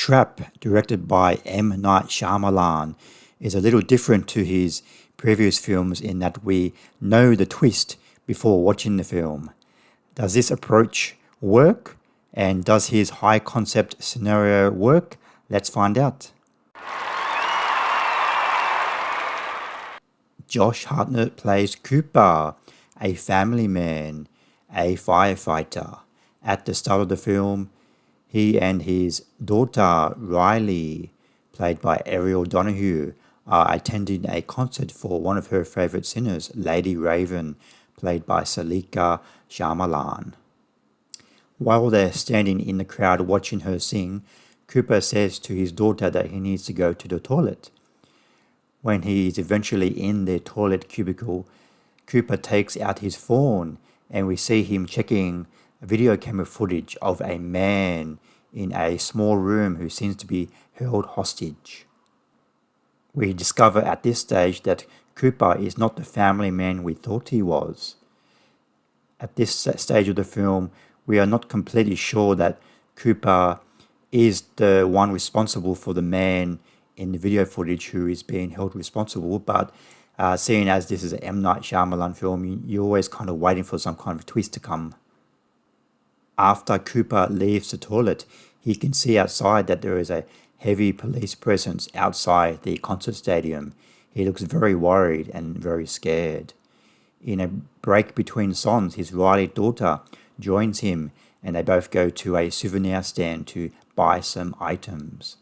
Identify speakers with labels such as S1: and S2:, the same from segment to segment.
S1: Trap, directed by M. Night Shyamalan, is a little different to his previous films in that we know the twist before watching the film. Does this approach work? And does his high concept scenario work? Let's find out. Josh Hartnett plays Cooper, a family man, a firefighter. At the start of the film, he and his daughter, Riley, played by Ariel Donahue, are attending a concert for one of her favorite singers, Lady Raven, played by Salika Shyamalan. While they're standing in the crowd watching her sing, Cooper says to his daughter that he needs to go to the toilet. When he is eventually in the toilet cubicle, Cooper takes out his phone and we see him checking video camera footage of a man in a small room who seems to be held hostage. We discover at this stage that Cooper is not the family man we thought he was. At this stage of the film, we are not completely sure that Cooper is the one responsible for the man in the video footage who is being held responsible, but seeing as this is an M. Night Shyamalan film, you're always kind of waiting for some kind of twist to come. After Cooper leaves the toilet, he can see outside that there is a heavy police presence outside the concert stadium. He looks very worried and very scared. In a break between songs, his Riley daughter joins him and they both go to a souvenir stand to buy some items.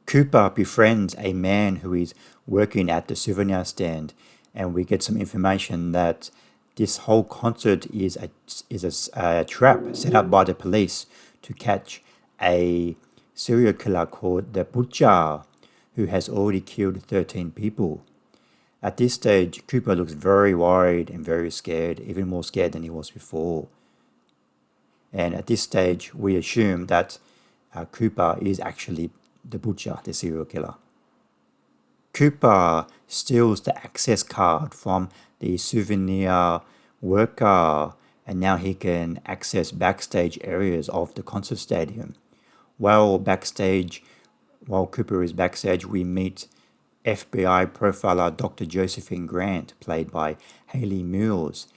S1: Cooper befriends a man who is working at the souvenir stand, and we get some information that this whole concert is a trap set up by the police to catch a serial killer called the Butcher, who has already killed 13 people. At this stage, Cooper looks very worried and very scared, even more scared than he was before. And at this stage, we assume that Cooper is actually the Butcher, the serial killer. Cooper steals the access card from the souvenir worker, and now he can access backstage areas of the concert stadium. While Cooper is backstage, we meet FBI profiler Dr. Josephine Grant, played by Hayley Mills,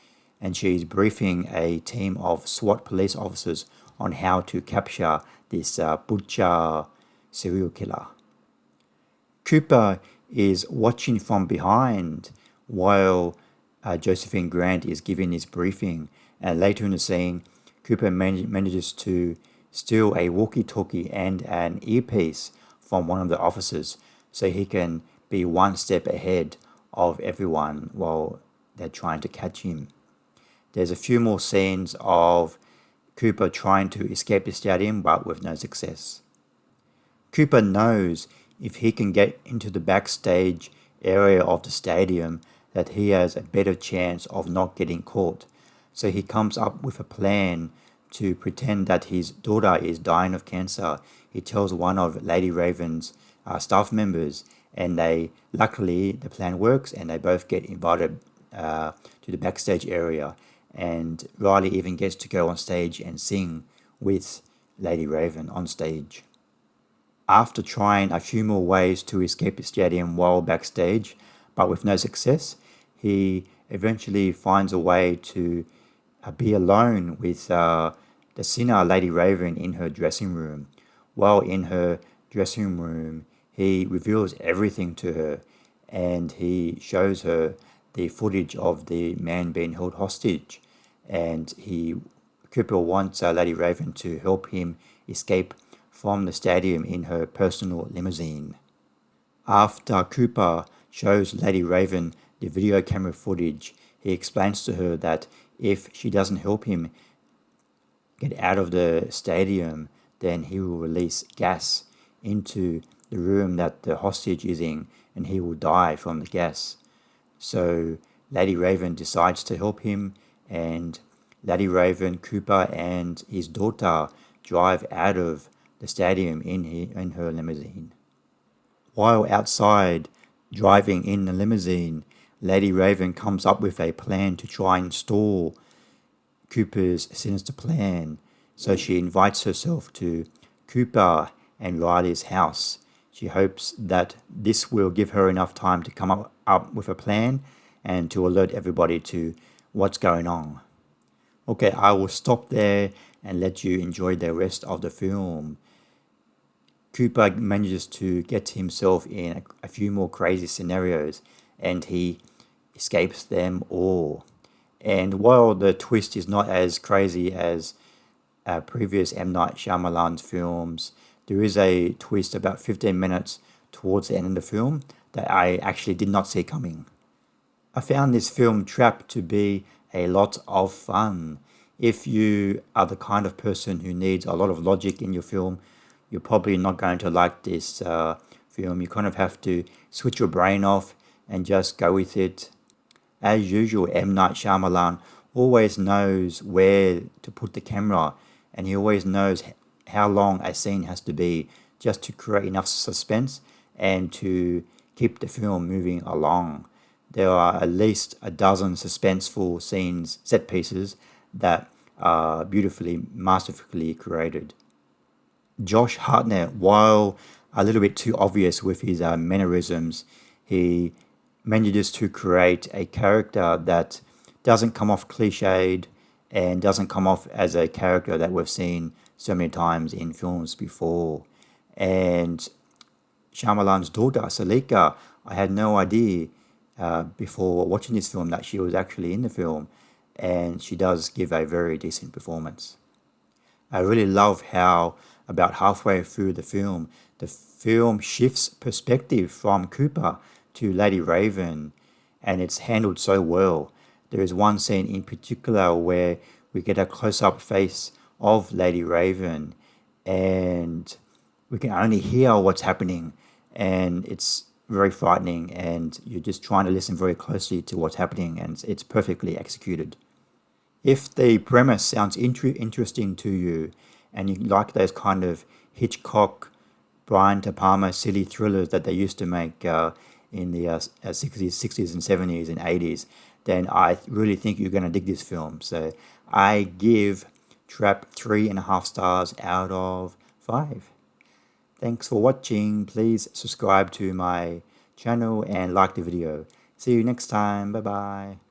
S1: and she's briefing a team of SWAT police officers on how to capture this Butcher serial killer. Cooper is watching from behind while Josephine Grant is giving his briefing, and later in the scene, Cooper manages to steal a walkie-talkie and an earpiece from one of the officers so he can be one step ahead of everyone while they're trying to catch him. There's a few more scenes of Cooper trying to escape the stadium, but with no success. Cooper knows if he can get into the backstage area of the stadium that he has a better chance of not getting caught. So he comes up with a plan to pretend that his daughter is dying of cancer. He tells one of Lady Raven's staff members, and luckily the plan works and they both get invited to the backstage area, and Riley even gets to go on stage and sing with Lady Raven on stage. After trying a few more ways to escape the stadium while backstage, but with no success, he eventually finds a way to be alone with the singer Lady Raven in her dressing room. While in her dressing room, he reveals everything to her, and he shows her the footage of the man being held hostage, and Cooper wants Lady Raven to help him escape from the stadium in her personal limousine. After Cooper shows Lady Raven the video camera footage, he explains to her that if she doesn't help him get out of the stadium, then he will release gas into the room that the hostage is in, and he will die from the gas. So Lady Raven decides to help him, and Lady Raven, Cooper, and his daughter drive out of the stadium in her limousine. While outside, driving in the limousine, Lady Raven comes up with a plan to try and stall Cooper's sinister plan. So she invites herself to Cooper and Riley's house. She hopes that this will give her enough time to come up with a plan and to alert everybody to what's going on. Okay, I will stop there and let you enjoy the rest of the film. Cooper manages to get himself in a few more crazy scenarios and he escapes them all. And while the twist is not as crazy as previous M. Night Shyamalan films, there is a twist about 15 minutes towards the end of the film that I actually did not see coming. I found this film Trap to be a lot of fun. If you are the kind of person who needs a lot of logic in your film, you're probably not going to like this film. You kind of have to switch your brain off and just go with it. As usual, M. Night Shyamalan always knows where to put the camera, and he always knows how long a scene has to be just to create enough suspense and to keep the film moving along. There are at least a dozen suspenseful scenes, set pieces, that are beautifully, masterfully created. Josh Hartnett, while a little bit too obvious with his mannerisms, he manages to create a character that doesn't come off cliched and doesn't come off as a character that we've seen so many times in films before. And Shyamalan's daughter, Salika, I had no idea before watching this film that she was actually in the film, and she does give a very decent performance. I really love how about halfway through the film shifts perspective from Cooper to Lady Raven, and it's handled so well. There is one scene in particular where we get a close-up face of Lady Raven, and we can only hear what's happening, and it's very frightening, and you're just trying to listen very closely to what's happening, and it's perfectly executed. If the premise sounds interesting to you, and you like those kind of Hitchcock, Brian De Palma silly thrillers that they used to make in the 60s and 70s and 80s, then I really think you're going to dig this film. So I give Trap 3.5 stars out of 5. Thanks for watching. Please subscribe to my channel and like the video. See you next time. Bye bye.